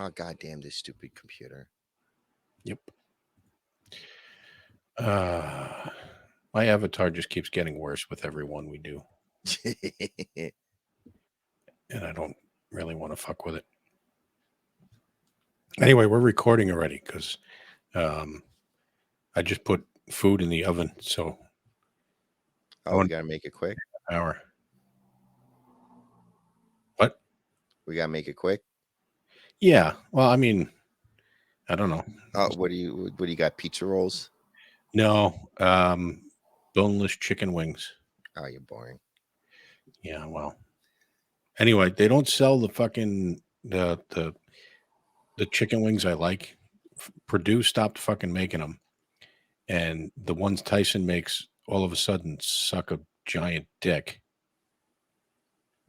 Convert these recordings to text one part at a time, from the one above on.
Oh, goddamn this stupid computer. Yep. My avatar just keeps getting worse with every one we do, and I don't really want to fuck with it. Anyway, we're recording already because I just put food in the oven, so Oh, we gotta make it quick. hour. What? We gotta make it quick. Yeah. Well, I mean, I don't know. What do you got? Pizza rolls? No, boneless chicken wings. Oh, you're boring. Yeah. Well. Anyway, they don't sell the fucking the chicken wings I like. Purdue stopped fucking making them, and the ones Tyson makes all of a sudden suck a giant dick.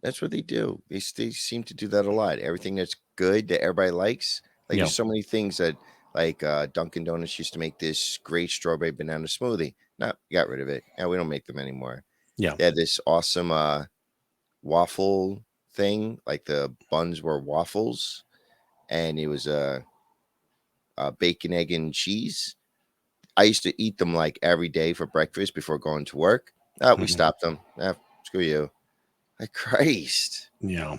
That's what they do. They seem to do that a lot. Everything that's good that everybody likes. Like Yeah. there's so many things that like Dunkin' Donuts used to make this great strawberry banana smoothie. No, got rid of it. Yeah, we don't make them anymore. Yeah. They had this awesome waffle thing. Like the buns were waffles, and it was bacon, egg, and cheese. I used to eat them like every day for breakfast before going to work. We stopped them. Screw you. Like Christ. Yeah.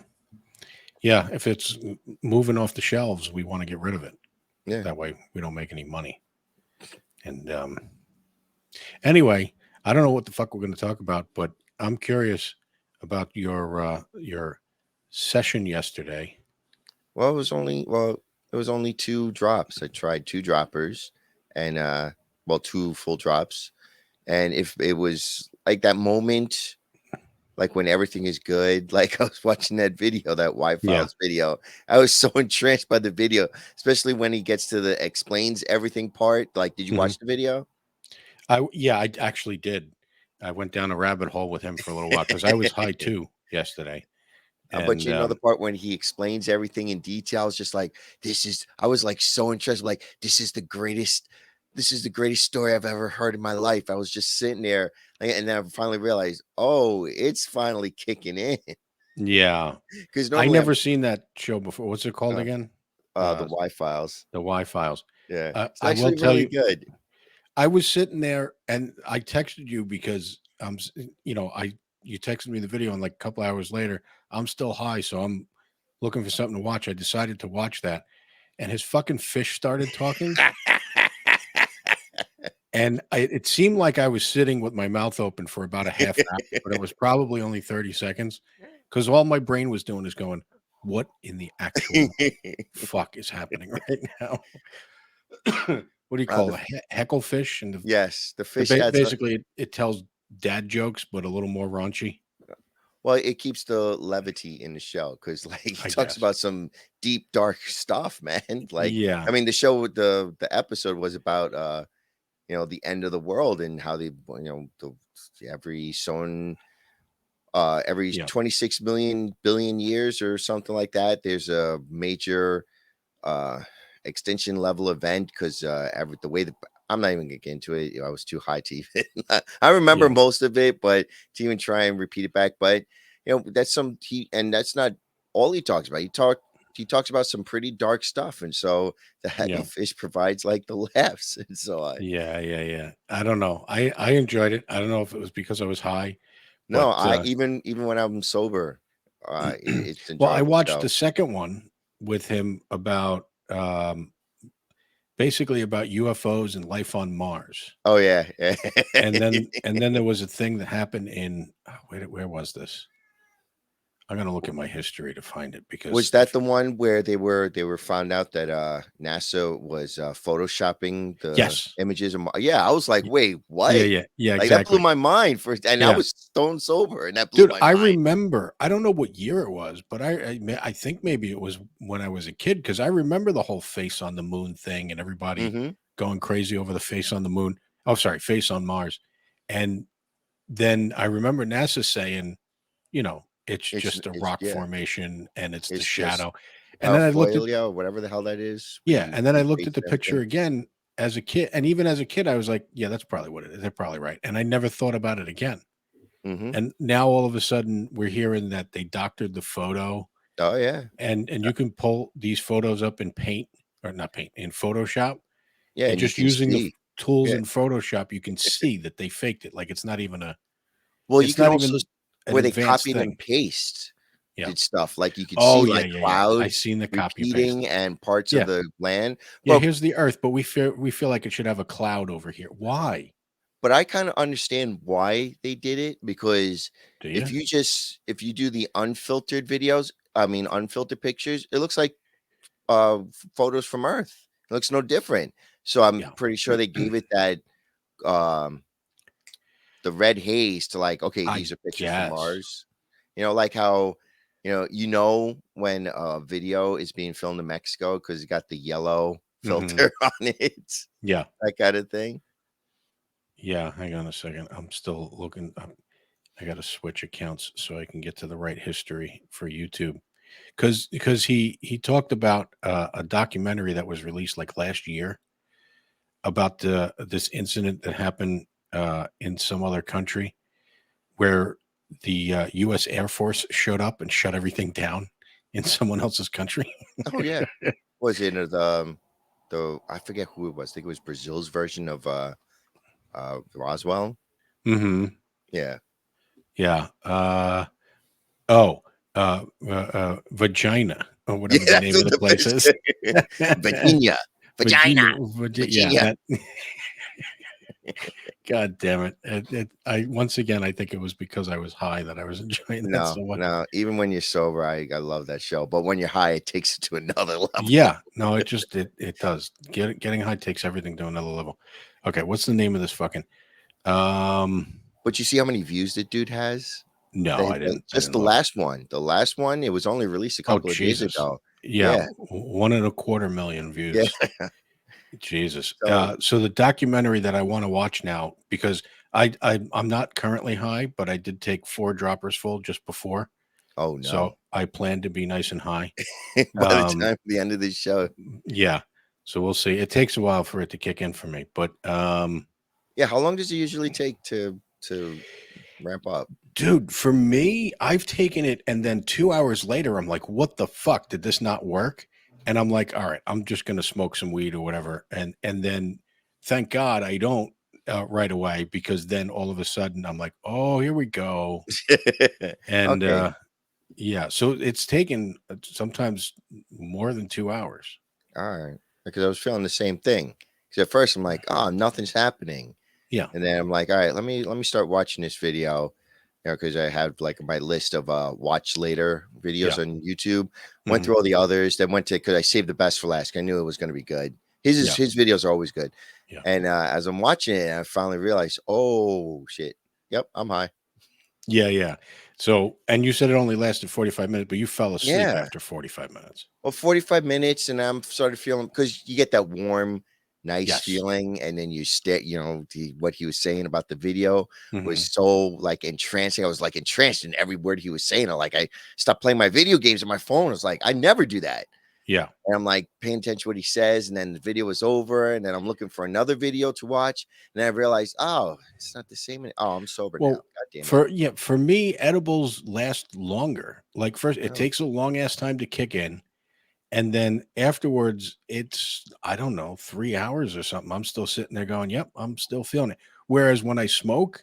Yeah. If it's moving off the shelves, we want to get rid of it. Yeah. That way we don't make any money. And anyway, I don't know what the fuck we're going to talk about, but I'm curious about your session yesterday. Well, it was only 2 drops. I tried 2 droppers and 2 full drops. And if it was like that moment, like when everything is good, like I was watching that video, that Wi-Fi's video. I was so entranced by the video, especially when he gets to the explains everything part. Like, did you watch the video? I actually did. I went down a rabbit hole with him for a little while because I was high too yesterday. But And you know the part when he explains everything in detail, it's just like I was like so interested, like this is the greatest story I've ever heard in my life. I was just sitting there, and then I finally realized, oh, it's finally kicking in. yeah, Because I normally never seen that show before. What's it called again? the Y-Files. The Y-Files. Yeah, it's I will actually tell really you, good. I was sitting there and I texted you because you texted me the video and like a couple hours later, I'm still high, so I'm looking for something to watch. I decided to watch that, and his fucking fish started talking. And it seemed like I was sitting with my mouth open for about a half hour, but it was probably only 30 seconds because all my brain was doing is going, what in the actual fuck is happening right now? What do you call a heckle fish? And Yes, the fish adds up. basically it tells dad jokes, but a little more raunchy. Well, it keeps the levity in the show because, like, he I talks guess. about some deep, dark stuff, man. Like, Yeah. I mean, the episode was about the end of the world and how they every every 26 million billion years or something like that, there's a major extinction level event because the way that I'm not even gonna get into it. I was too high to even. I remember most of it, but to even try and repeat it back, but that's and that's not all he talks about. He talks about some pretty dark stuff, and so the happy fish provides like the laughs, and so yeah. I don't know. I enjoyed it. I don't know if it was because I was high. No, But, I even when I'm sober, it's well, I enjoyable watched show. the second one with him about basically about UFOs and life on Mars. Oh yeah, and then there was a thing that happened in where was this? I'm gonna look at my history to find it because was that the one where they were found out that NASA was photoshopping the images of yeah, I was like, wait, what? Yeah, Like exactly. that blew my mind and I was stone sober and that blew Dude, my I mind. remember, I don't know what year it was, but I think maybe it was when I was a kid because I remember the whole face on the moon thing and everybody going crazy over the face on the moon. Oh, sorry, face on Mars. And then I remember NASA saying, it's just a rock formation and it's the shadow. And then I looked at whatever the hell that is. and then I looked at the picture again as a kid. And even as a kid, I was like, yeah, that's probably what it is. They're probably right. And I never thought about it again. And now all of a sudden we're hearing that they doctored the photo Oh yeah, And you can pull these photos up in Paint, or not Paint, in Photoshop, yeah, and and you just can using the see. tools Yeah. in Photoshop, you can see that they faked it. Like Well, you it's can not also even an where they advanced copied and thing. paste Yeah. did stuff, like, you could Oh see, yeah, like, yeah, yeah. I clouds seen the copy paste. repeating and parts of Yeah. the land, Yeah, but here's the Earth, but we feel like it should have a cloud over here. Why? I kinda understand why they did it because Do you? if you do the unfiltered videos, I mean, unfiltered pictures, it looks like, photos from Earth. It looks no different. So I'm Yeah. pretty sure they gave it that, um, the red haze to like, okay, I these are pictures from guess. Mars. Like how, when a video is being filmed in Mexico because it got the yellow Mhm. filter on it, Yeah. that kind of thing. Yeah, hang on a second. I'm still looking. I got to switch accounts so I can get to the right history for YouTube. Because he talked about a documentary that was released like last year about this incident that happened in some other country where the U.S. Air Force showed up and shut everything down in someone else's country. Oh yeah. Was it the I forget who it was. I think it was Brazil's version of Roswell. Hmm. Yeah. Yeah. Oh, Vagina or Yeah, whatever the that's name of what the the place fish is. Virginia. Vagina. Yeah, Virginia. that. God damn it. I once again, I think it was because I was high that I was enjoying that No, so much. no. Even when you're sober, I love that show. But when you're high, it takes it to another level. Yeah, no, it does. Getting high takes everything to another level. Okay, what's the name of this fucking? Um, But you see how many views that dude has? no, The I just didn't the look. last one. The last one, it was only released a Oh couple of days Jesus, ago. yeah, Yeah, 1.25 million yeah. views. Jesus. So So the documentary that I want to watch now because I'm not currently high, but I did take 4 droppers full just before, oh, so no. I plan to be nice and high. By the Um, time the end of the show. yeah. So we'll see. It takes a while for it to kick in for me, but Yeah, how long does it usually take to ramp up? dude, for me, I've taken it and then 2 hours later, I'm like, what the fuck? Did this not work? And I'm like, all right, I'm just gonna smoke some weed or whatever. And then thank God I don't right away because then all of a sudden I'm like, oh, here we go. And Okay. yeah, so it's taken sometimes more than 2 hours. Alright. Because I was feeling the same thing. Because at first I'm like, "Oh, nothing's happening." Yeah, And then I'm like, "Alright, let me start watching this video." Because I have, like, my list of, watch later videos yeah. on YouTube. Went Hmm. through all the others, then went to because I saved the best for last. I knew it was gonna be good. Yeah, His videos are always good. yeah. And, as I'm watching it, I finally realized, "Oh, shit. Yep, I'm high." Yeah, yeah. So, and you said it only lasted 45 minutes, but you fell asleep Yeah. after 45 minutes. Well, 45 minutes, and I'm started feeling because you get that warm, nice Yes. feeling, and then you stay, what he was saying about the video was Hmm. so like entrancing. I was like entranced in every word he was saying. I stopped playing my video games on my phone. I was like, I never do that. Yeah. And I'm like paying attention to what he says, and then the video was over, and then I'm looking for another video to watch, and then I realized, oh, it's not the same. Oh, I'm sober now. Well, God damn it. for me, edibles last longer. Like first, it Oh, takes a long ass time to kick in, and then afterwards, it's I don't know 3 hours or something. I'm still sitting there going, "Yep, I'm still feeling it." Whereas when I smoke,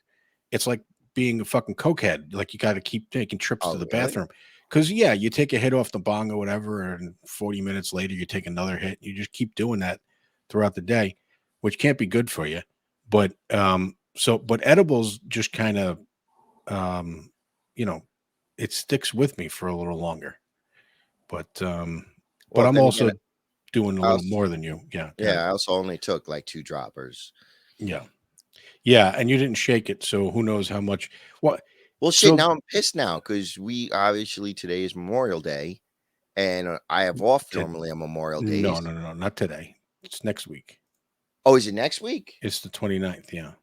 it's like being a fucking cokehead. Like you got to keep taking trips to oh, the really? bathroom because yeah, you take a hit off the bong or whatever, and 40 minutes later, you take another hit. You just keep doing that throughout the day, which can't be good for you. But edibles just kind of um, you know, it sticks with me for a little longer. But um, but Well, I'm then again, also doing a I little also, more than you. Yeah, go ahead. yeah, I also only took like 2 droppers. Yeah, yeah, and you didn't shake it, so who knows how much. What? Well, shit, So now I'm pissed now because we obviously today is Memorial Day, and, I have off to, normally on Memorial no, Days. no, no, no, not today. It's next week. Oh, is it next week? It's the 29th. Yeah,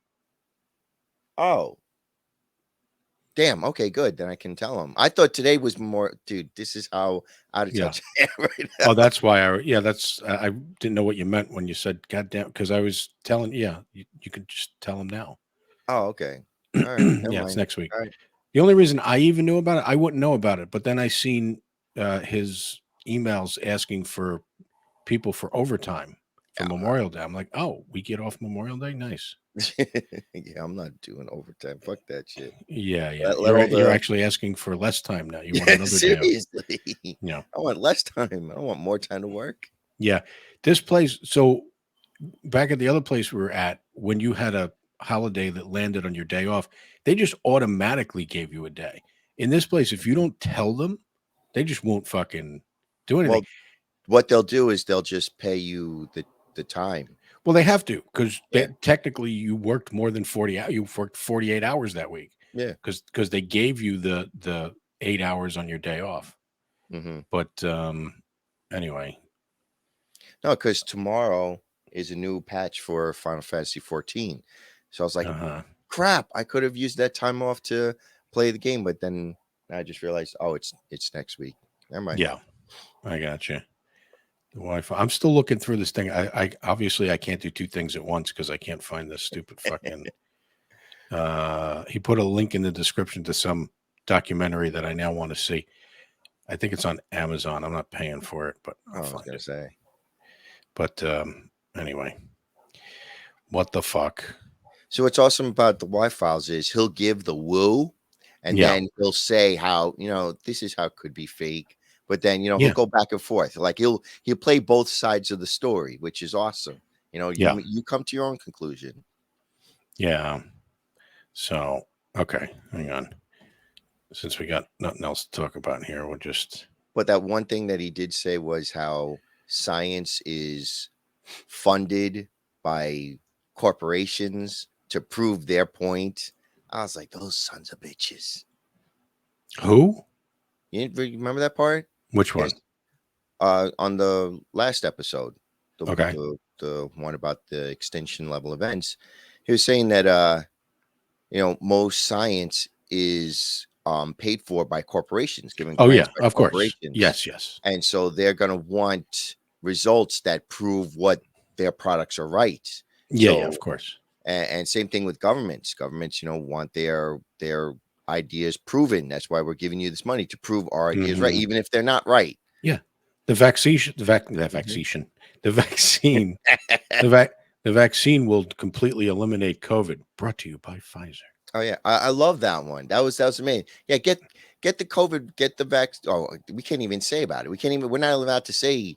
Oh, damn, okay, good, then I can tell him. I thought today was more dude, this is how out of yeah. touch I am right Oh, now. that's why I. Yeah, that's. I didn't know what you meant when you said "goddamn" because I was telling. Yeah, you could just tell him now. Oh, okay. Alright, never Yeah, it's mind. next week. Alright. The only reason I even knew about it, I wouldn't know about it, but then I seen. his emails asking for people for overtime for Memorial Day. I'm like, oh, we get off Memorial Day, nice. Yeah, I'm not doing overtime. Fuck that shit. Yeah, yeah. Let all You're the actually asking for less time now. You want yeah, another day off. seriously. Yeah, I want less time. I don't want more time to work. yeah. This place. So back at the other place we were at, when you had a holiday that landed on your day off, they just automatically gave you a day. In this place, if you don't tell them, they just won't fucking do anything. Well, what they'll do is they'll just pay you the time. Well, they have to because Yeah. technically you worked more than 40 hours. You worked 48 hours that week Yeah. because they gave you the 8 hours on your day off. Hmm. But anyway, No, because tomorrow is a new patch for Final Fantasy 14. So I was like, uh-huh. crap, I could have used that time off to play the game, but then I just realized, oh, it's next week. Never mind. Yeah, I got you. The Wi-Fi. I'm still looking through this thing. I obviously I can't do two things at once because I can't find this stupid fucking. He put a link in the description to some documentary that I now want to see. I think it's on Amazon. I'm not paying for it, but I'll Oh, I was find gonna it. say. But anyway, what the fuck? So what's awesome about the Y files is he'll give the woo, and Yeah, then he'll say how this is how it could be fake, but then he'll yeah, go back and forth. Like he'll play both sides of the story, which is awesome. yeah, You come to your own conclusion. yeah. So okay, hang on. Since we got nothing else to talk about here, we'll just. But that one thing that he did say was how science is funded by corporations to prove their point. I was like, those sons of bitches. Who? You remember that part? Which Yes. one? On the last episode, Okay. the one about the extinction level events, he was saying that most science is paid for by corporations, given Oh grants yeah, by of course. corporations, Yes, yes. and so they're going to want results that prove what their products are right. Yeah, yeah, of So course. and same thing with governments. Governments, want their ideas proven. That's why we're giving you this money to prove our ideas right, Mhm. even if they're not right. Yeah. The vaccine, the Mhm. vaccine, the vaccine, the vac, the vaccine will completely eliminate COVID. Brought to you by Pfizer. Oh yeah, I love that one. That was amazing. Yeah, get the COVID, get the vaccine. Oh, we can't even say about it. We can't even. We're not allowed to say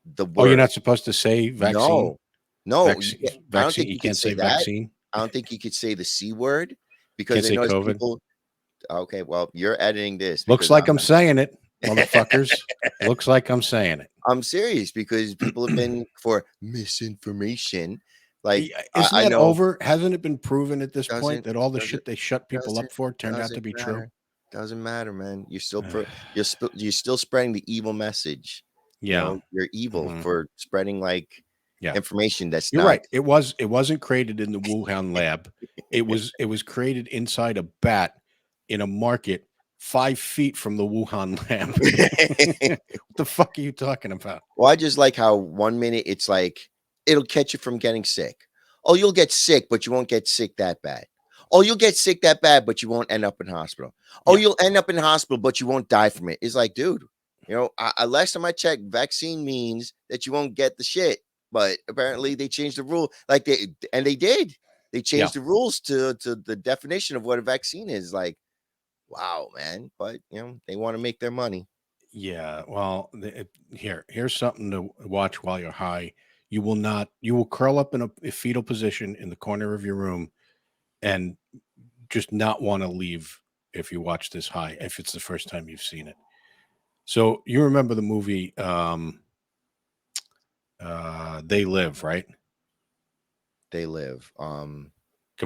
the Oh, you're word. not supposed to say vaccine, No, no. vaccine, I don't vaccine. think You you could can't say say that. vaccine. I don't think you could say the c word because Can't I say notice COVID. people. Okay, well, you're editing this Looks because like I'm saying it, motherfuckers. Looks like I'm saying it. I'm serious because people have been for misinformation. Like Isn't I that know over? Hasn't it been proven at this point doesn't that all the doesn't shit they shut people doesn't up for turned out to doesn't be true? matter. Doesn't matter, man. You're still spreading the evil message. Yeah. You're evil Hmm. for spreading like Yeah. information that's You're not. right. It wasn't created in the Wuhan lab. It was created inside a bat in a market 5 feet from the Wuhan lab. What the fuck are you talking about? Well, I just like how 1 minute it's like it'll catch you from getting sick. Oh, you'll get sick, but you won't get sick that bad. Oh, you'll get sick that bad, but you won't end up in hospital. Oh, Yeah. you'll end up in hospital, but you won't die from it. It's like, dude, last time I checked, vaccine means that you won't get the shit. But apparently they changed the rule, like they did. They Yeah. changed the rules to the definition of what a vaccine is. Like, wow, man. But they want to make their money. Yeah. Well, here's something to watch while you're high. You will curl up in a fetal position in the corner of your room and just not want to leave if you watch this high, if it's the first time you've seen it. So you remember the movie They Live, right? They live. Come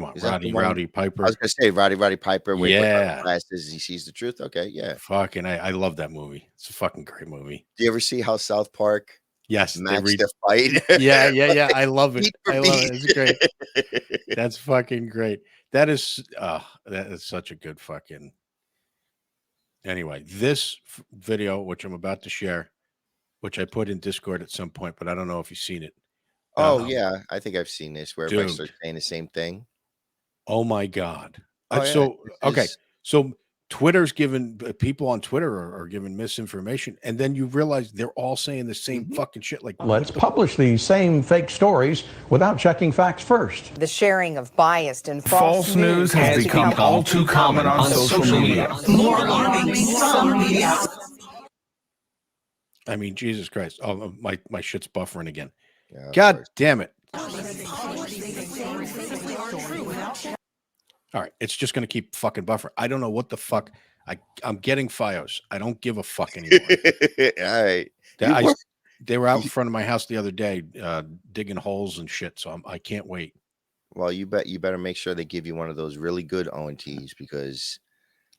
on, Is that the one? Rowdy I was Piper. gonna say Roddy Piper without Yeah. glasses, he sees the truth. Okay, yeah. Fucking I love that movie. It's a fucking great movie. Do you ever see how South Park Yes, they matched read. their fight? Yeah, yeah, yeah. I love it. Beat for I love beat. it. It's great. That's fucking great. That is such a good fucking. Anyway, this video, which I'm about to share, which I put in Discord at some point, but I don't know if you've seen it. Oh, Um, yeah, I think I've seen this where everybody dude, starts saying the same thing. oh my god. Oh, yeah, So this okay, is so Twitter's given people on Twitter are giving misinformation, and then you realize they're all saying the same fucking shit. Like, Let's publish these same fake stories without checking facts first. The sharing of biased and False news has become all too common on social media. More alarming, some media. I mean, Jesus Christ! Oh, my shit's buffering again. Yeah, God damn it! All right, it's just going to keep fucking buffering. I don't know what the fuck. I'm getting FiOS. I don't give a fuck anymore. All right. They were out in front of my house the other day, digging holes and shit. So I can't wait. Well, you better make sure they give you one of those really good ONTs, because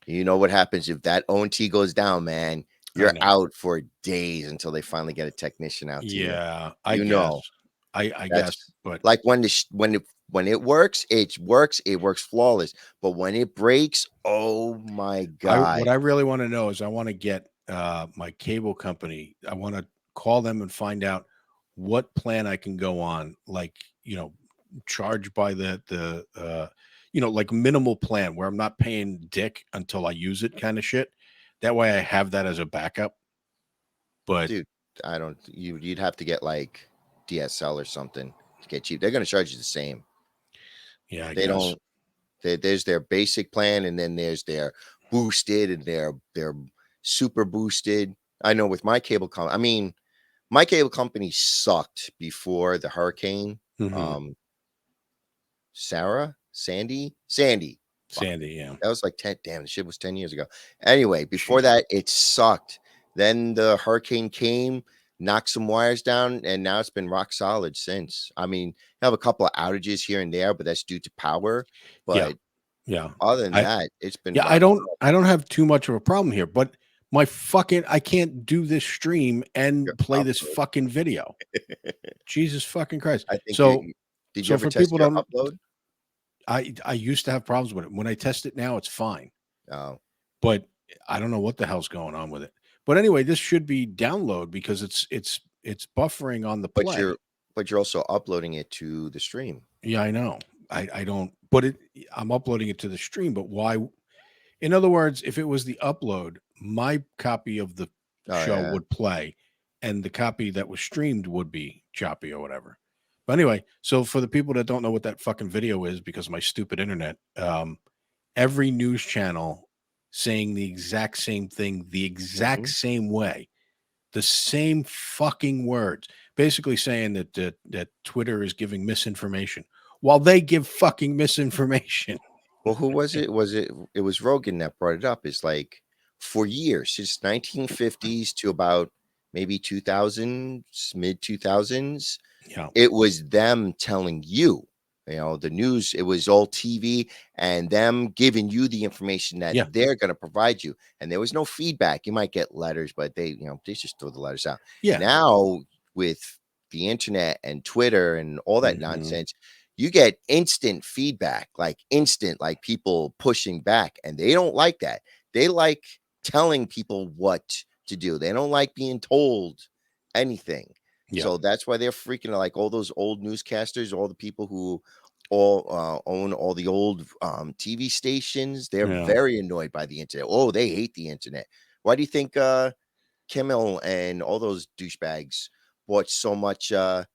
you know what happens if that ONT goes down, man. You're out for days until they finally get a technician out to you. Yeah, I guess, but like when it works, it works flawless. But when it breaks, oh my God. What I really want to know is I want to get my cable company. I want to call them and find out what plan I can go on, like, charge by the like minimal plan where I'm not paying dick until I use it kind of shit. That way I have that as a backup. But dude, you'd have to get like DSL or something to get cheap. They're going to charge you the same. Yeah, they don't. There's their basic plan, and then there's their boosted, and their super boosted. I know with my cable company, I mean, my cable company sucked before the hurricane. Sandy. Yeah. That was like 10. Damn, the shit was 10 years ago. Anyway, before that, it sucked. Then the hurricane came, knocked some wires down, and now it's been rock solid since. I mean, you have a couple of outages here and there, but that's due to power. But yeah. Other than that, it's been. Yeah, I don't have too much of a problem here, but I can't do this stream and play this fucking video. Jesus fucking Christ. I think so. Did you ever test your upload? I used to have problems with it. When I test it now, it's fine. Oh. But I don't know what the hell's going on with it. But anyway, this should be download because it's buffering on the play. But you're also uploading it to the stream. Yeah, I know. I don't, but I'm uploading it to the stream, but why? In other words, if it was the upload, my copy of the show would play and the copy that was streamed would be choppy or whatever. But anyway, so for the people that don't know what that fucking video is because of my stupid internet, every news channel saying the exact same thing, the exact same way, the same fucking words, basically saying that Twitter is giving misinformation while they give fucking misinformation. Well, who was it? It was Rogan that brought it up. It's like for years, since 1950s to about maybe 2000s, mid 2000s. Yeah. It was them telling you, the news, it was all TV and them giving you the information that they're going to provide you. And there was no feedback. You might get letters, but they just throw the letters out. Yeah. Now with the internet and Twitter and all that nonsense, you get instant feedback, like people pushing back, and they don't like that. They like telling people what to do. They don't like being told anything. Yeah. So that's why they're freaking like all those old newscasters, all the people who all own all the old TV stations. They're very annoyed by the internet. Oh, they hate the internet. Why do you think Kimmel and all those douchebags bought so much of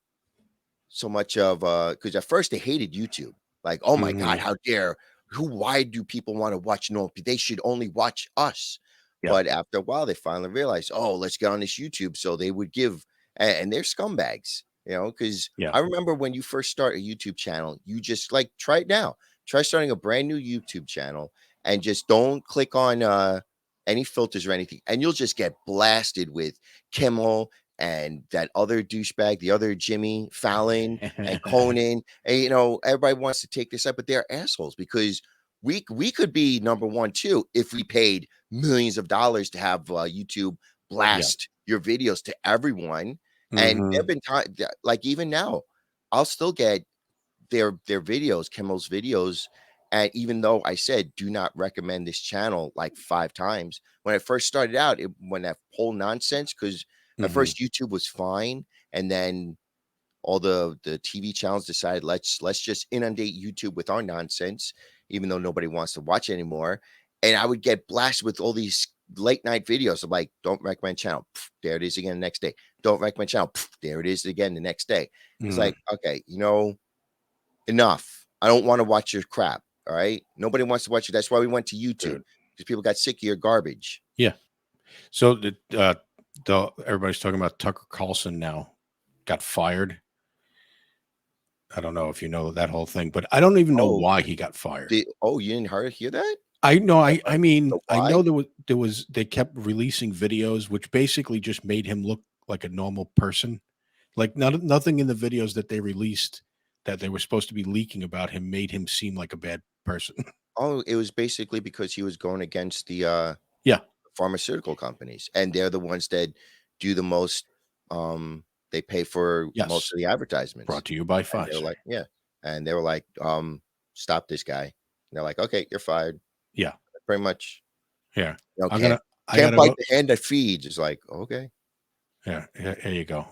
because at first they hated YouTube. Like, oh my God, how dare why do people want to watch they should only watch us. But after a while they finally realized, oh, let's get on this YouTube. So they would give, and they're scumbags, because I remember when you first start a YouTube channel, you just try it now. Try starting a brand new YouTube channel and just don't click on any filters or anything. And you'll just get blasted with Kimmel and that other douchebag, the other Jimmy Fallon and Conan. And, everybody wants to take this up, but they're assholes because we could be number one too if we paid millions of dollars to have YouTube blast your videos to everyone. And there've been times like even now, I'll still get their videos, Kimmel's videos. And even though I said do not recommend this channel like 5 times, when I first started out, when that whole nonsense, because at first YouTube was fine, and then all the TV channels decided let's just inundate YouTube with our nonsense, even though nobody wants to watch anymore. and I would get blasted with all these late night videos of like, don't recommend channel. Pff, there it is again the next day. Don't recommend channel. Pff, there it is again the next day. It's like, okay, enough. I don't want to watch your crap. All right. Nobody wants to watch it. That's why we went to YouTube, because people got sick of your garbage. Yeah. So everybody's talking about Tucker Carlson now got fired. I don't know if you know that whole thing, but I don't even know why he got fired. You didn't hear that? I know. I mean, So I why? know they kept releasing videos, which basically just made him look like a normal person. Like nothing in the videos that they released that they were supposed to be leaking about him made him seem like a bad person. Oh, it was basically because he was going against the Yeah. pharmaceutical companies, and they're the ones that do the most. They pay for most of the advertisements. Brought to you by And Pfizer. they were like, and they were like, stop this guy. And they're like, okay, you're fired. Yeah, pretty much. Yeah, can't bite the hand that feeds. It's like, okay. Yeah, here you go.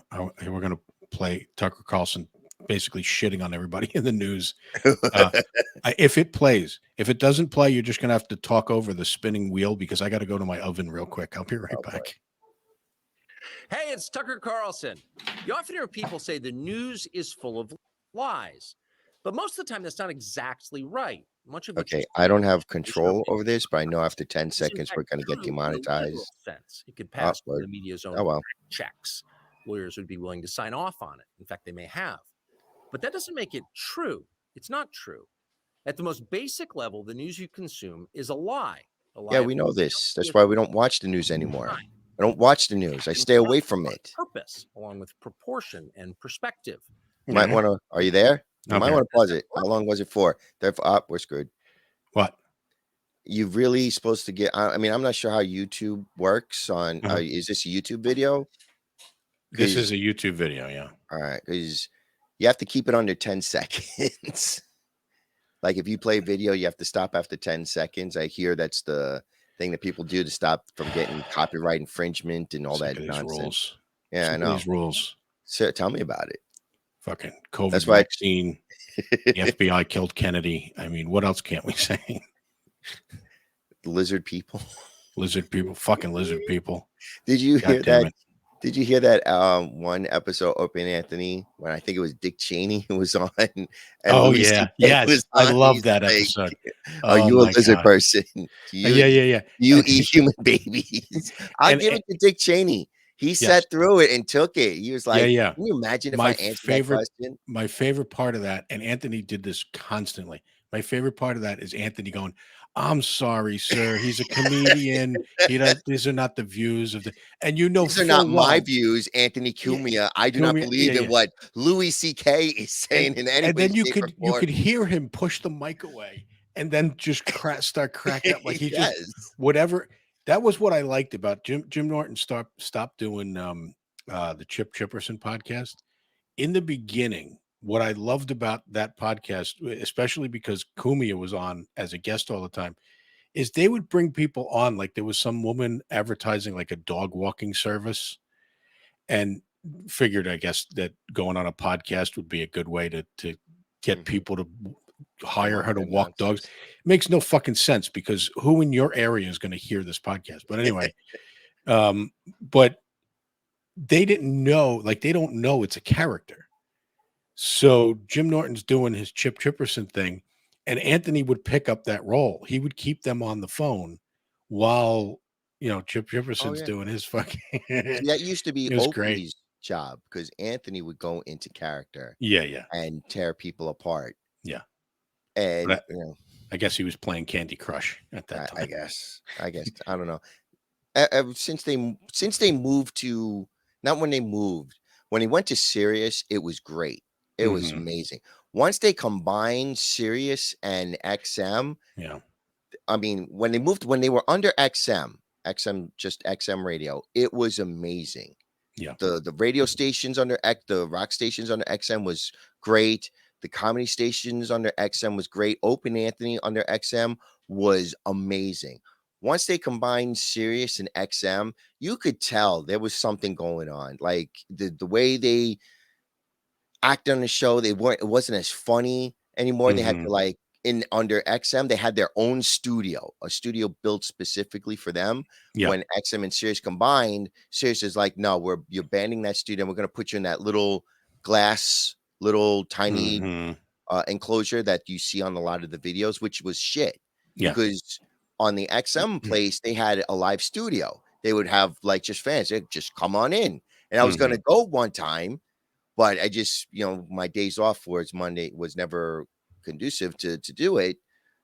We're gonna play Tucker Carlson basically shitting on everybody in the news. If it plays, if it doesn't play, you're just gonna have to talk over the spinning wheel because I got to go to my oven real quick. I'll be right back. Boy. Hey, it's Tucker Carlson. You often hear people say the news is full of lies, but most of the time that's not exactly right. Much of okay, I don't have control over this, but I know after 10 seconds we're going to get demonetized. Sense. It could pass through the media's own well. checks. Lawyers would be willing to sign off on it. In fact, they may have. But that doesn't make it true. It's not true. At the most basic level, the news you consume is a lie. Yeah, we know this. That's why we don't watch the news anymore. I don't watch the news. I stay away from it. Purpose, along with proportion and perspective. You might want to. Are you there? You might want to pause it. How long was it for? Therefore, we're screwed. What? You really supposed to get? I mean, I'm not sure how YouTube works. On is this a YouTube video? This is a YouTube video. Yeah. All right, because you have to keep it under 10 seconds. Like if you play video, you have to stop after 10 seconds. I hear that's the thing that people do to stop from getting copyright infringement and all that nonsense. Rules. Yeah, I know these rules. So tell me about it. Fucking COVID That's why vaccine. The FBI killed Kennedy. I mean, what else can't we say? Lizard people. Lizard people. Fucking lizard people. Did you hear that? Did you hear that one episode, Opie and Anthony, when I think it was Dick Cheney who was on? And Louis CK yes, I love that episode. Are you a lizard person? Yeah. You eat human babies. I'll give it to Dick Cheney. He sat through it and took it. He was like, yeah. Can you imagine if I answered that question? My favorite part of that, and Anthony did this constantly. My favorite part of that is Anthony going, I'm sorry, sir. He's a comedian. These are not the views of the, and these are not my views, Anthony Cumia. I do not believe in what Louis CK is saying in any way. And then you could hear him push the mic away and then just start cracking up like he just whatever. That was what I liked about Jim Norton stopped doing the Chip Chipperson podcast. In the beginning, what I loved about that podcast, especially because Cumia was on as a guest all the time, is they would bring people on. Like there was some woman advertising like a dog walking service and figured, I guess, that going on a podcast would be a good way to get people to hire her to walk dogs. It makes no fucking sense because who in your area is going to hear this podcast? But anyway, but they didn't know, like they don't know it's a character. So Jim Norton's doing his Chip Chipperson thing, and Anthony would pick up that role. He would keep them on the phone while Chip Chipperson's doing his fucking. That used to be Opie's job because Anthony would go into character, and tear people apart. Yeah, and I guess he was playing Candy Crush at that time. I guess I don't know. Since they moved to not when they moved when he went to Sirius, it was great. It was amazing. Once they combined Sirius and XM, I mean, when they were under XM, just XM radio, it was amazing. Yeah. The radio stations under the rock stations under XM was great. The comedy stations under XM was great. Opie and Anthony under XM was amazing. Once they combined Sirius and XM, you could tell there was something going on. Like the way they act on the show, it wasn't as funny anymore. They had to like in under XM, they had their own studio, a studio built specifically for them. Yeah. When XM and Sirius combined, Sirius is like, no, you're banning that studio. We're going to put you in that little glass, little tiny Mhm. Enclosure that you see on a lot of the videos, which was shit. Yeah. Because on the XM place, they had a live studio. They would have like just fans. They'd just come on in. And I was going to go one time, but I just, my days off for it's Monday was never conducive to do it.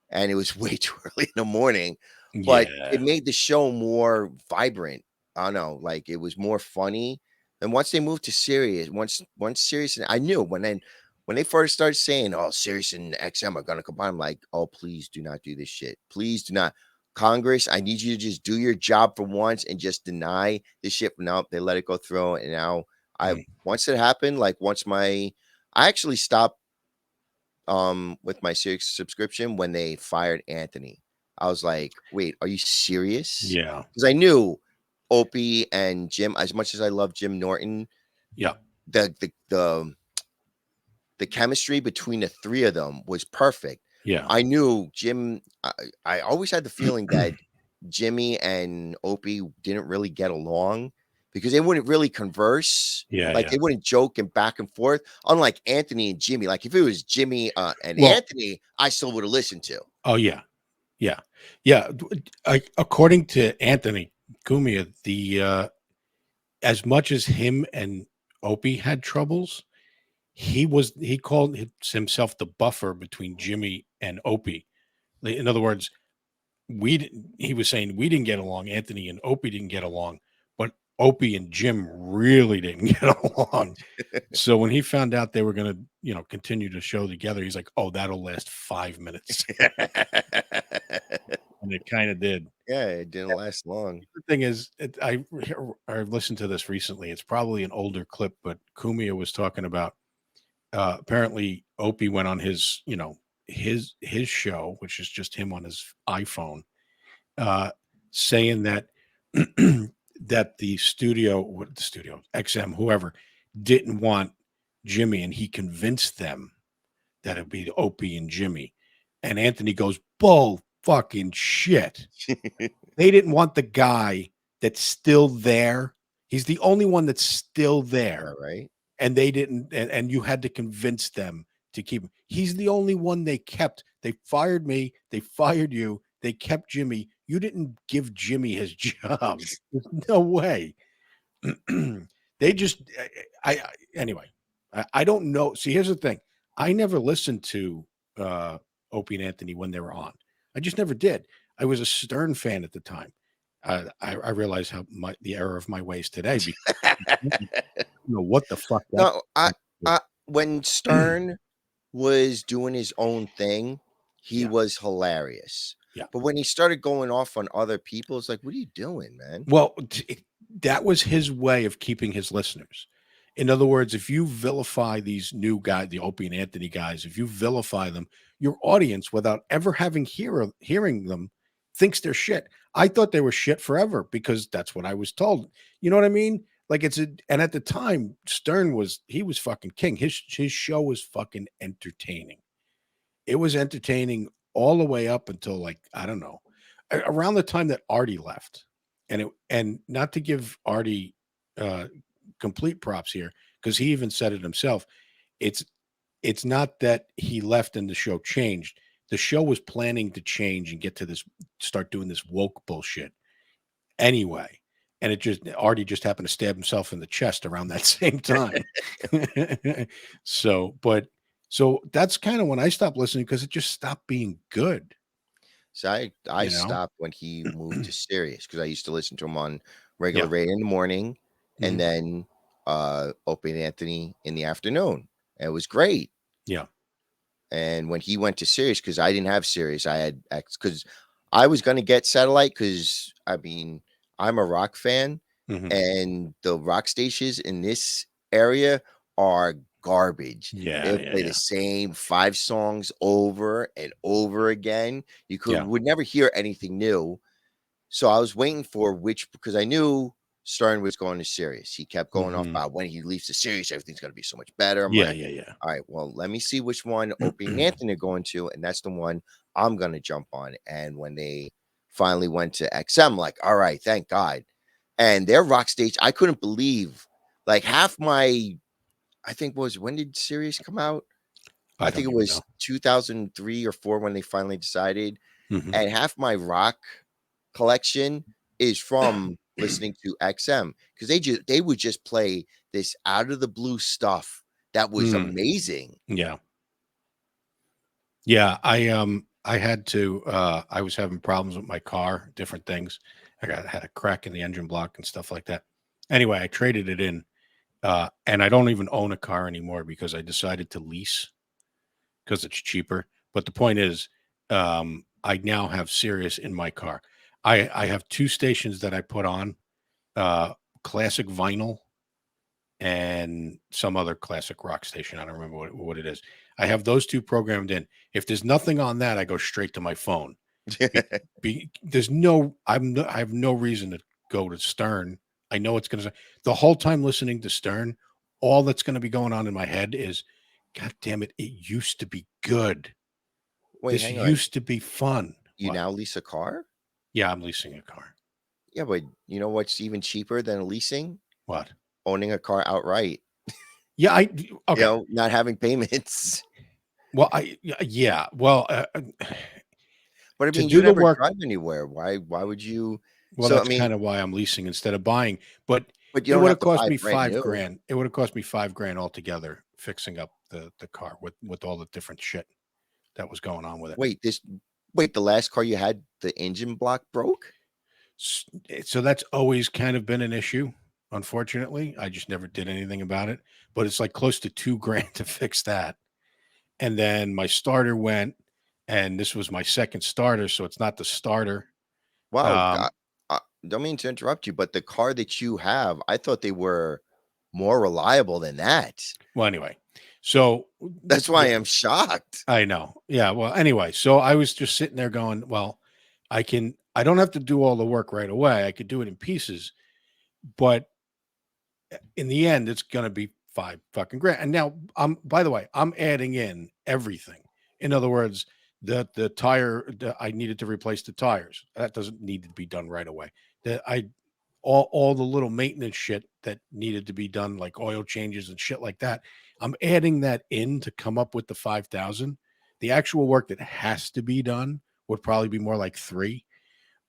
And it was way too early in the morning. But it Yeah. made the show more vibrant. I don't know, like it was more funny. And once they moved to Sirius, once Sirius, and I knew when they first started saying, "Oh, Sirius and XM are gonna combine," I'm like, "Oh, please do not do this shit. Please do not." Congress, I need you to just do your job for once and just deny this shit. No, they let it go through, and now once it happened, like I actually stopped with my Sirius subscription when they fired Anthony. I was like, wait, are you serious? Yeah. Because I knew Opie and Jim, as much as I love Jim Norton, Yeah. the chemistry between the three of them was perfect. Yeah. I knew Jim. I always had the feeling that Jimmy and Opie didn't really get along because they wouldn't really converse. Yeah. Like Yeah. they wouldn't joke and back and forth. Unlike Anthony and Jimmy. Like if it was Jimmy and Well, Anthony, I still would have listened to. oh yeah. Yeah. Yeah. According to Anthony Cumia, as much as him and Opie had troubles, he called himself the buffer between Jimmy and Opie. In other words, he was saying we didn't get along. Anthony and Opie didn't get along, but Opie and Jim really didn't get along. So when he found out they were going to, continue to show together, he's like, "Oh, that'll last 5 minutes," and it kind of did. Yeah, it didn't last long. The thing is, I listened to this recently. It's probably an older clip, but Kumia was talking about apparently Opie went on his, his show, which is just him on his iPhone, saying that that the studio XM, whoever, didn't want Jimmy, and he convinced them that it'd be Opie and Jimmy. And Anthony goes, "Bull fucking shit." They didn't want the guy that's still there. He's the only one that's still there. Yeah, right. And they didn't, and you had to convince them to keep him. He's the only one they kept. They fired me. They fired you. They kept Jimmy. You didn't give Jimmy his job. There's no way. They just, anyway, I don't know. See, here's the thing. I never listened to Opie and Anthony when they were on. I just never did. I was a Stern fan at the time. I realize the error of my ways today. Because, what the fuck? No, when Stern was doing his own thing, he was hilarious. Yeah. But when he started going off on other people, it's like, what are you doing, man? Well, that was his way of keeping his listeners. In other words, if you vilify these new guys, the Opie and Anthony guys, if you vilify them, your audience, without ever hearing them, thinks they're shit. I thought they were shit forever because that's what I was told. You know what I mean? Like and at the time, Stern was fucking king. His show was fucking entertaining. It was entertaining all the way up until, like, I don't know, around the time that Artie left. And not to give Artie complete props here, because he even said it himself. It's not that he left and the show changed. The show was planning to change and start doing this woke bullshit anyway. And Artie just happened to stab himself in the chest around that same time. So that's kind of when I stopped listening, because it just stopped being good. So I stopped when he moved to Sirius because I used to listen to him on regular Yeah. radio in the morning and then Opie and Anthony in the afternoon. And it was great. Yeah. And when he went to Sirius, because I didn't have Sirius, I had X, because I was going to get satellite because, I mean, I'm a rock fan and the rock stations in this area are garbage. Yeah. They play the same 5 songs over and over again. You would never hear anything new. So I was waiting for because I knew Stern was going to Sirius. He kept going off Mhm. about when he leaves the Sirius, everything's going to be so much better. I'm Yeah, like, yeah. all right, well, let me see which one Opie and Anthony are going to, and that's the one I'm going to jump on. And when they finally went to XM, like, all right, thank God. And their rock stage, I couldn't believe, like half my, I think when did Sirius come out? I I think don't it even was know. 2003 or 4 when they finally decided. Mhm. And half my rock collection is from listening to XM because they would just play this out of the blue stuff that was Mm. amazing. Yeah. Yeah, I had to I was having problems with my car, different things. Had a crack in the engine block and stuff like that. Anyway, I traded it in and I don't even own a car anymore because I decided to lease because it's cheaper. But the point is I now have Sirius in my car. I have two stations that I put on classic vinyl and some other classic rock station. I don't remember what it is. I have those two programmed in. If there's nothing on that, I go straight to my phone. There's no, I have no reason to go to Stern. I know it's going to, the whole time listening to Stern, all that's going to be going on in my head is, God damn it, it used to be good. Wait, This hang on. used to be fun. You What? now lease a car? Yeah, I'm leasing a car. Yeah, but you know what's even cheaper than leasing? What? Owning a car outright. Yeah, You okay. know, not having payments. Well, yeah. Well, But I to mean, do you the never work. drive anywhere. Why would you? Well, So I that's mean, kind of why I'm leasing instead of buying. But but you it don't would have have to cost buy me brand five new. grand. It would have cost me $5,000 altogether fixing up the car with all the different shit that was going on with it. Wait, the last car you had, the engine block broke? So that's always kind of been an issue. Unfortunately, I just never did anything about it. But it's like close to $2,000 to fix that. And then my starter went, and this was my second starter, so it's not the starter. Wow, Um, don't mean to interrupt you, but the car that you have, I thought they were more reliable than that. well, anyway, so That's why I'm shocked. I know. Yeah. Well, anyway, so I was just sitting there going, well, I don't have to do all the work right away. I could do it in pieces, but in the end, it's going to be five fucking grand. And now by the way, I'm adding in everything. In other words, the tire, I needed to replace the tires. That doesn't need to be done right away. That all the little maintenance shit that needed to be done, like oil changes and shit like that. I'm adding that in to come up with the 5,000. The actual work that has to be done would probably be more like 3.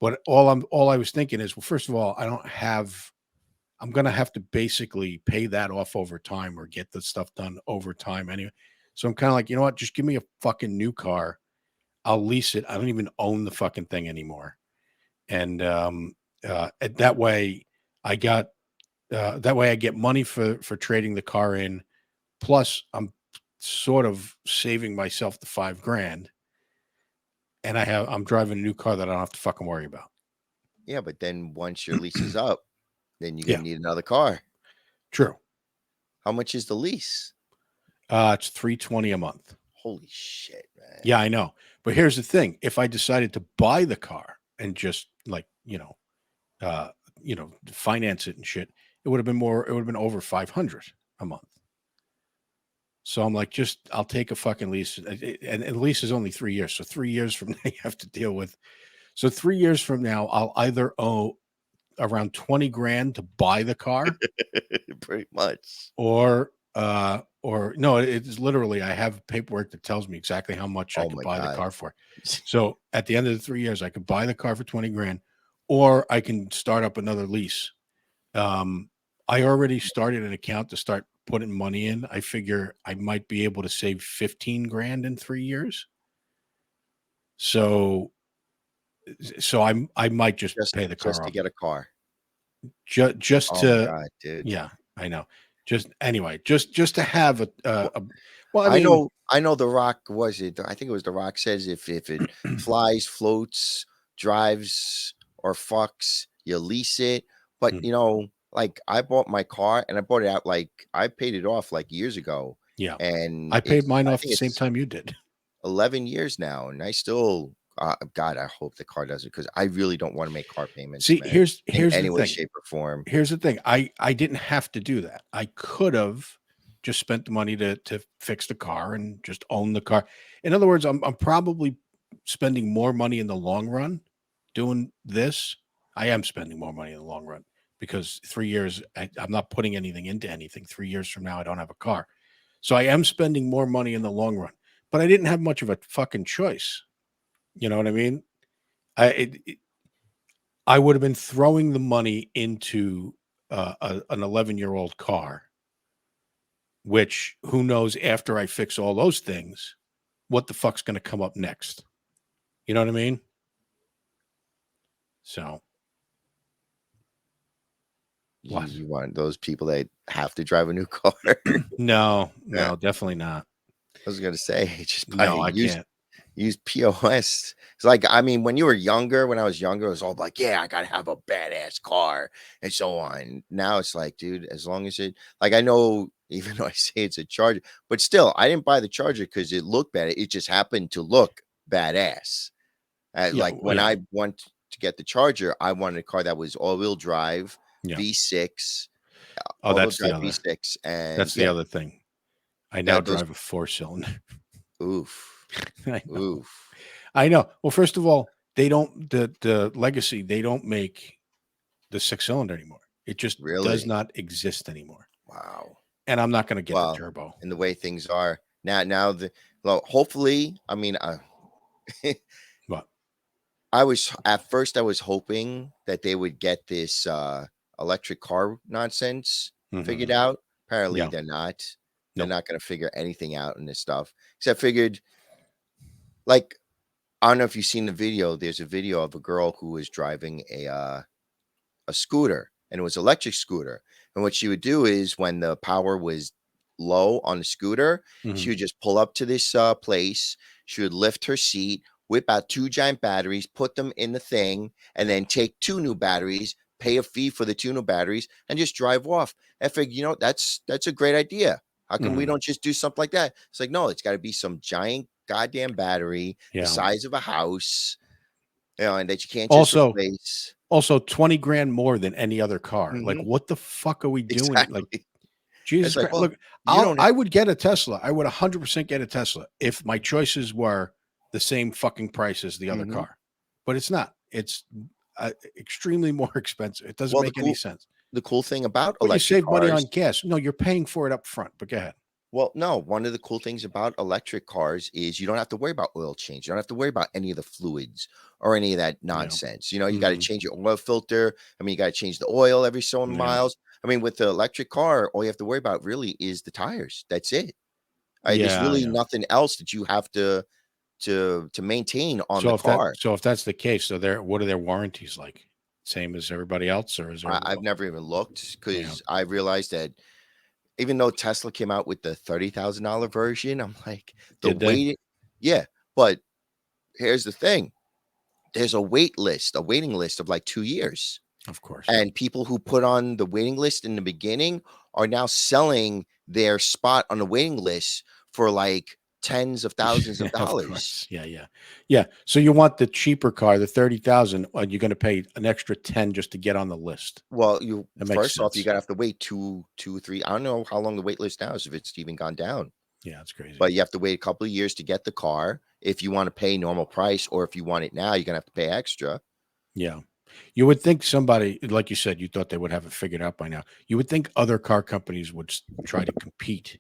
But all I was thinking is, well, first of all, I'm gonna have to basically pay that off over time or get the stuff done over time anyway. So I'm kind of like, you know what? Just give me a fucking new car. I'll lease it. I don't even own the fucking thing anymore. And that way I got that way I get money for trading the car in. Plus, I'm sort of saving myself the $5,000, and I'm driving a new car that I don't have to fucking worry about. Yeah, but then once your lease is up, then you're Yeah, gonna need another car. true. How much is the lease? It's $320 a month. Holy shit, man. Yeah, I know. But here's the thing: if I decided to buy the car and just like finance it and shit, it would have been more. It would have been over 500 a month. So I'm like, I'll take a fucking lease, and the lease is only 3 years. So 3 years from now, you have to deal with. So 3 years from now, I'll either owe around 20 grand to buy the car, Pretty much. or no, it's literally I have paperwork that tells me exactly how much I Oh could my buy the God. car for. So at the end of the 3 years, I could buy the car for 20 grand, or I can start up another lease. I already started an account to start putting money in. I figure I might be able to save 15 grand in 3 years. So I might just pay the Just car to off get a car. just Oh my to, God, dude. yeah, I know. Just anyway, just to have Well, well, I mean, I know The Rock was it. I think it was The Rock says if it flies, floats, drives, or fucks, you lease it. But hmm, you know, like I bought my car and I bought it out like I paid it off like years ago. yeah, And I paid mine I off the think same it's time you did. 11 years now, and God, I hope the car doesn't, because I really don't want to make car payments, See, man, here's in here's the any way, thing. shape, or form. Here's the thing. I didn't have to do that. I could have just spent the money to fix the car and just own the car. In other words, I'm probably spending more money in the long run doing this. I am spending more money in the long run because 3 years I'm not putting anything into anything. 3 years from now I don't have a car. So I am spending more money in the long run. But I didn't have much of a fucking choice. You know what I mean? I would have been throwing the money into an 11-year-old car, which who knows after I fix all those things, what the fuck's going to come up next? You know what I mean? So, You, what? you want those people that have to drive a new car? No, Yeah, definitely not. I was gonna say, just buy a No, I can't. used POS. It's like, I mean, when you were younger, when I was younger, it was all like, yeah, I gotta have a badass car and so on. Now it's like, dude, as long as it, like, I know, even though I say it's a Charger, but still, I didn't buy the Charger because it looked bad. It just happened to look badass. Yeah, Like when I went to get the Charger, I wanted a car that was all-wheel drive, yeah. V6, Oh, all-wheel drive V6, and that's the yeah, other thing. I now that those. drive a 4-cylinder. Oof, I know. oof. I know. Well, first of all, they don't the Legacy, they don't make the 6-cylinder anymore. It just does Really? not exist anymore. Wow. And I'm not going to get the Well, turbo. and the way things are now, well, hopefully, I mean, But I was at first I was hoping that they would get this electric car nonsense figured out. Apparently, yeah, they're not. They're no. not going to figure anything out in this stuff. Because I figured, like, I don't know if you've seen the video. There's a video of a girl who was driving a scooter, and it was electric scooter. And what she would do is when the power was low on the scooter, she Mhm. would just pull up to this place. She would lift her seat, whip out 2 giant batteries, put them in the thing, and then take 2 new batteries, pay a fee for the 2 new batteries, and just drive off. I figured, that's a great idea. How come we Mhm. don't just do something like that? It's like, no, it's got to be some giant goddamn battery the Yeah. size of a house, and that you can't just Also replace. also 20 grand more than any other car. Like, Mhm. what the fuck are we doing? Like, Exactly. Jesus It's like, Christ. well, Look, you don't have. I would get a Tesla. I would 100% get a Tesla if my choices were the same fucking price as the other Mhm. car. But it's not. It's extremely more expensive. It doesn't Well, make any sense. the cool thing about But you electric save money cars. on gas. No, you're paying for it up front. But go ahead. Well, no, one of the cool things about electric cars is you don't have to worry about oil change. You don't have to worry about any of the fluids or any of that Yeah. nonsense. You got to Mhm. change your oil filter. I mean, you got to change the oil every so many Yeah. miles. I mean, with the electric car, all you have to worry about really is the tires. That's it. There's Yeah. really Yeah. nothing else that you have to maintain on the car. So if that's the case, so what are their warranties like? Same as everybody else, or is there? I've never even looked Yeah. because I realized that even though Tesla came out with the $30,000 version, I'm like, the Did they? wait, yeah. But here's the thing: there's a waiting list of like 2 years, Of course. and people who put on the waiting list in the beginning are now selling their spot on the waiting list for like tens of thousands of Yeah, of dollars. course. Yeah, yeah. Yeah. So you want the cheaper car, the 30,000, you're going to pay an extra 10 just to get on the list. Well, you That makes first off, you sense. gotta have to wait two, 3. I don't know how long the wait list now is, if it's even gone down. Yeah, that's crazy. But you have to wait a couple of years to get the car if you want to pay normal price, or if you want it now, you're gonna have to pay extra. Yeah. You would think somebody, like you said, you thought they would have it figured out by now. You would think other car companies would try to compete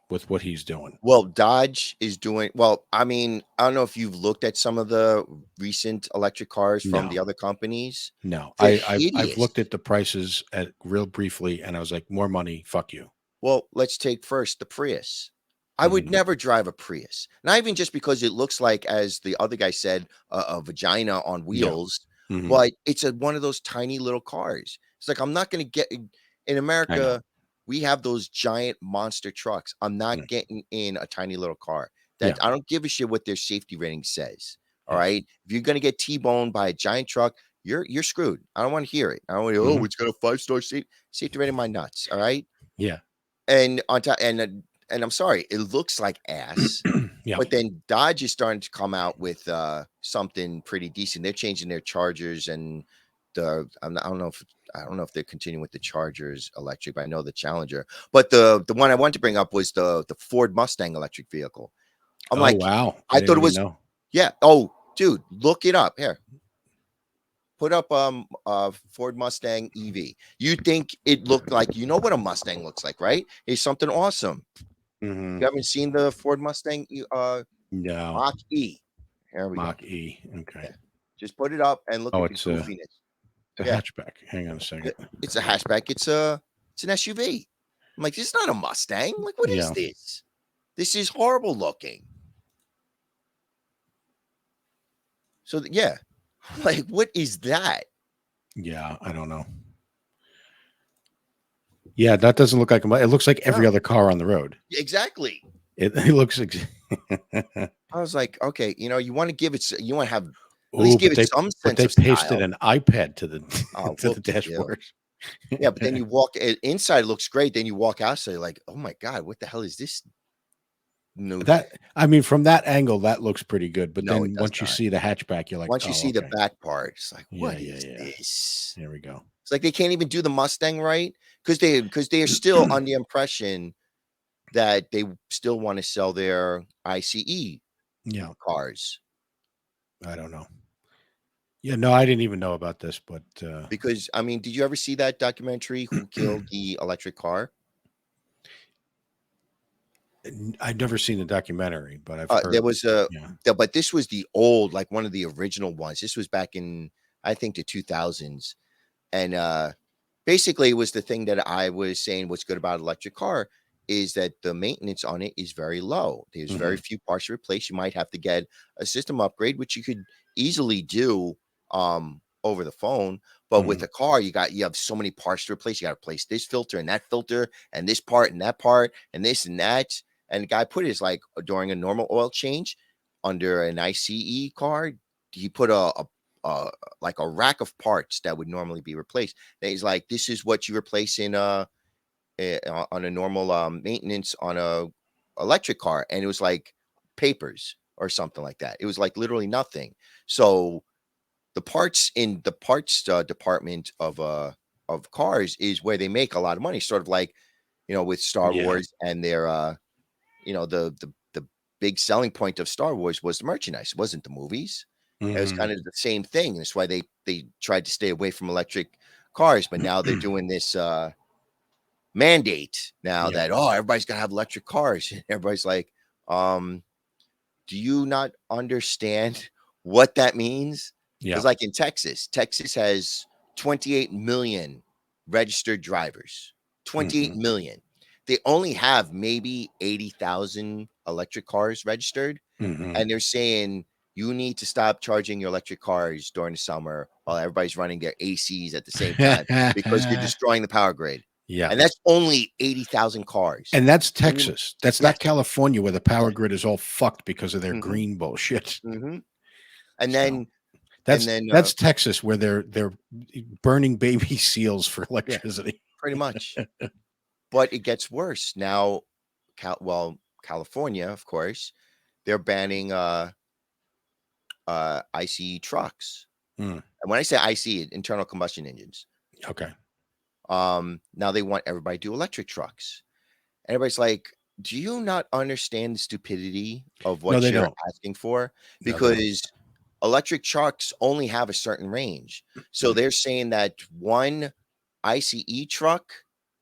with what he's doing. Well, Dodge is doing well. I mean, I don't know if you've looked at some of the recent electric cars from the No, other companies. no. They're I've hideous. looked at the prices at real briefly, and I was like, more money, fuck you. Well, let's take first the Prius. I would Mhm. never drive a Prius, not even just because it looks like, as the other guy said, a vagina on Yeah. wheels, Mhm. but it's one of those tiny little cars. It's like, I'm not going to get in I know. America. We have those giant monster trucks. I'm not Mm. getting in a tiny little car. Yeah. That I don't give a shit what their safety rating says. All Yeah. right, if you're going to get T-boned by a giant truck, you're screwed. I don't want to hear it. I don't want to. Oh, Mhm. it's got a 5-star safety rating. My nuts. All right. Yeah. And on top, and and I'm sorry, it looks like ass. Yeah. But then Dodge is starting to come out with something pretty decent. They're changing their Chargers and I don't know if they're continuing with the Chargers electric, but I know the Challenger. But the one I wanted to bring up was the Ford Mustang electric vehicle. I'm Oh, like, wow. I I thought didn't it even was know. yeah. Oh, dude, look it up here. Put up Ford Mustang EV. You think it looked like, you know what a Mustang looks like, right? It's something awesome. Mhm. You haven't seen the Ford Mustang No. Mach E. Here we go. Mach E. Okay. Yeah. Just put it up and look Oh, at the it's goofiness. a Yeah. hatchback. Hang on a second. It's a hatchback. It's an SUV. I'm like, this is not a Mustang. Like, what is Yeah. this? This is horrible looking. So yeah, like, what is that? Yeah, I don't know. Yeah, that doesn't look like a it looks like every No, other car on the road. exactly. It looks I was like, okay, you want to give it, you want to have at least Oh, give it some but sense they of pasted style. an iPad to the Oh, to the whoop de doo. dashboard. Yeah, but then you walk inside, it looks great. Then you walk outside, you're like, oh my god, what the hell is this new? That I mean, from that angle, that looks pretty good. But No, it then does once you not. see the hatchback, you're like, Once you oh, see the okay. back part, it's like, Yeah, what yeah, is yeah. this? There we go. It's like they can't even do the Mustang right because they are still on the impression that they still want to sell their ICE Yeah, cars. I don't know. Yeah, no, I didn't even know about this, but Because I mean, did you ever see that documentary, Who Killed the Electric Car? I've never seen the documentary, but I've There heard. was Yeah. but this was the old, like one of the original ones. This was back in, I think, the 2000s. And basically, it was the thing that I was saying what's good about electric car is that the maintenance on it is very low. There's very Mhm. few parts to replace. You might have to get a system upgrade, which you could easily do over the phone. But with Mhm. a car, you have so many parts to replace. You got to replace this filter and that filter and this part and that part and this and that. And the guy put it as like during a normal oil change under an ICE car, he put a like a rack of parts that would normally be replaced. And he's like, this is what you replace in on a normal maintenance on a electric car, and it was like papers or something like that. It was like literally nothing. So the parts in the parts department of cars is where they make a lot of money. Sort of like, with Star Yeah. Wars and their the big selling point of Star Wars was the merchandise. It wasn't the movies. It was Mhm. kind of the same thing. That's why they tried to stay away from electric cars, but now they're doing this mandate now Yeah. that, oh, everybody's got to have electric cars. And everybody's like, um, do you not understand what that means? Yeah. Because like in Texas has 28 million registered drivers. 28 Mhm. million. They only have maybe 80,000 electric cars registered. Mhm. And they're saying you need to stop charging your electric cars during the summer while everybody's running their ACs at the same time because you're destroying the power grid. Yeah. And that's only 80,000 cars. And that's Can you- Texas. That's Yes. not California where the power Yeah. grid is all fucked because of their Mhm, green bullshit. mhm. And So then and then that's Texas where they're burning baby seals for yeah, electricity. pretty much. But it gets worse. Now California, of course, they're banning ICE trucks. Hmm. And when I say ICE, internal combustion engines. Okay. Now they want everybody to do electric trucks. Everybody's like, do you not understand the stupidity of No, what they you're don't. asking for? No, they don't. Because electric trucks only have a certain range. So they're saying that one ICE truck,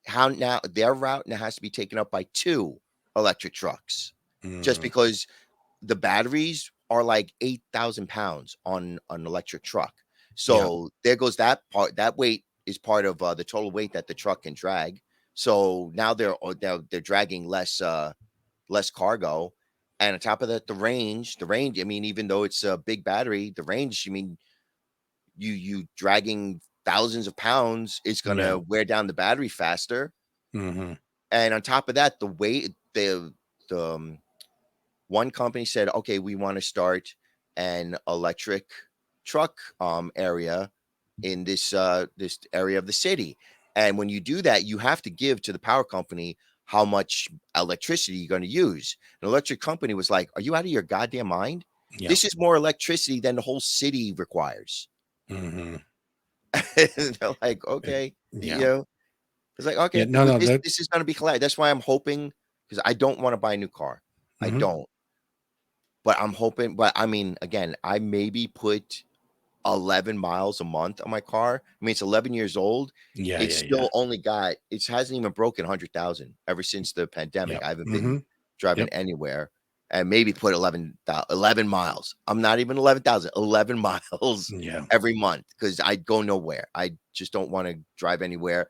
how now their route now has to be taken up by two electric trucks just Mhm. because the batteries are like 8,000 pounds on an electric truck. Yeah. So there goes that part. That weight is part of the total weight that the truck can drag. So now they're dragging less cargo, and on top of that, the range. I mean, even though it's a big battery, the range. I mean, you dragging thousands of pounds is Yeah. gonna wear down the battery faster. Mhm. And on top of that, the weight the one company said, okay, we want to start an electric truck area in this area of the city. And when you do that, you have to give to the power company how much electricity you're going to use. An electric company was like, "Are you out of your goddamn mind? Yeah. This is more electricity than the whole city requires." Hmm. And they're like, "Okay, Yeah. it's like, Yeah. okay, No, no. this is going to be collapsed." That's why I'm hoping, because I don't want to buy a new car. I Mhm. don't, but I'm hoping. But I mean, again, I maybe put 11 miles a month on my car. I mean, it's 11 years old. Yeah. It's Yeah. Yeah. still only got, it hasn't even broken 100,000 ever since the pandemic. Yep. I haven't been Hmm. driving Yep. anywhere, and maybe put 11 miles. I'm not even 11,000, 11 miles Yeah. every month, because I go nowhere. I just don't want to drive anywhere.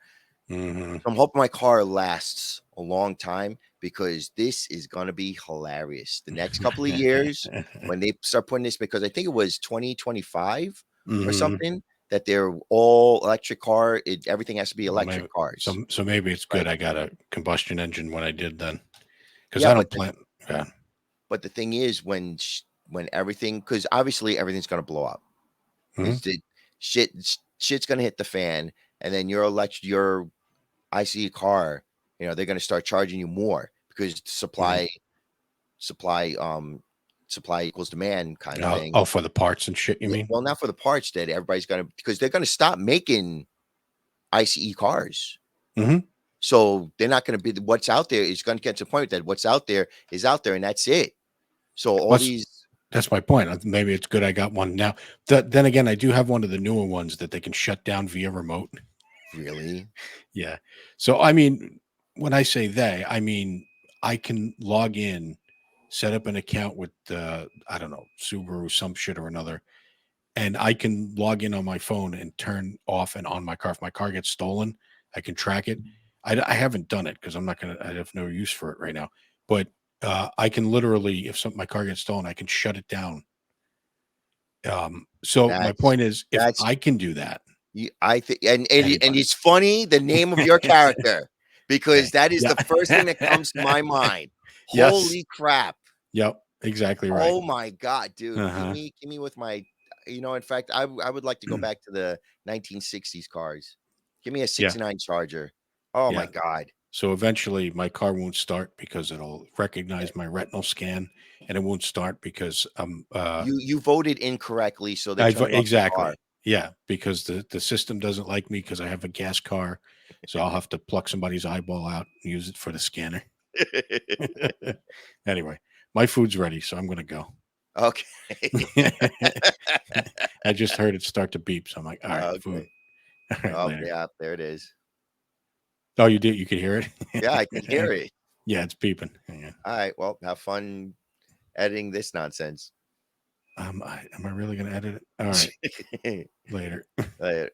Hmm. So I'm hoping my car lasts a long time, because this is going to be hilarious the next couple of years when they start putting this, because I think it was 2025 or Hmm. something, that they're all electric car. Everything has to be Well, maybe electric cars, so maybe it's good right? I got a combustion engine when I did then, because Yeah, I but don't plan. Yeah. the thing is, when everything, because obviously everything's going to blow up, Mhm. because the shit's going to hit the fan, and then your ICE car, they're going to start charging you more, because Mhm. supply supply equals demand kind of thing. Oh, for the parts and shit, you Yeah, mean? well, not for the parts, that everybody's gonna, because they're gonna stop making ICE cars. Mhm. So they're not gonna be, what's out there is gonna get to the point that what's out there is out there, and that's it. So all That's these, that's my point. Maybe it's good I got one now. Then again, I do have one of the newer ones that they can shut down via remote. really, Yeah. So I mean, when I say they, I mean I can log in, set up an account with I don't know, Subaru, some shit or another, and I can log in on my phone and turn off and on my car. If my car gets stolen, I can track it. I haven't done it because I'm not gonna. I have no use for it right now. But I can literally, if my car gets stolen, I can shut it down. So my that's point is, if that's I can do that, I think, and anybody. it's funny, the name of your character, because Okay. that is Yeah. the first thing that comes to my mind. Yes. Holy crap! Yep. Exactly right. Oh my god, dude. Uh huh. Give me with my, in fact, I would like to go back to the 1960s cars. Give me a Yeah. 69 Charger. Oh my Yeah. god. So eventually my car won't start because it'll recognize my retinal scan, and it won't start because You voted incorrectly, so they're turning off your car. exactly. Yeah, because the system doesn't like me because I have a gas car. So I'll have to pluck somebody's eyeball out and use it for the scanner. Anyway, my food's ready, so I'm gonna go. Okay. I just heard it start to beep, so I'm like, all right, food. Okay. All right, Oh, later. yeah, there it is. Oh, you did? You could hear Yeah, I can hear it? it. Yeah, it's beeping. Yeah. All right, well, have fun editing this nonsense. Am I really gonna edit it? All right, later. Uh,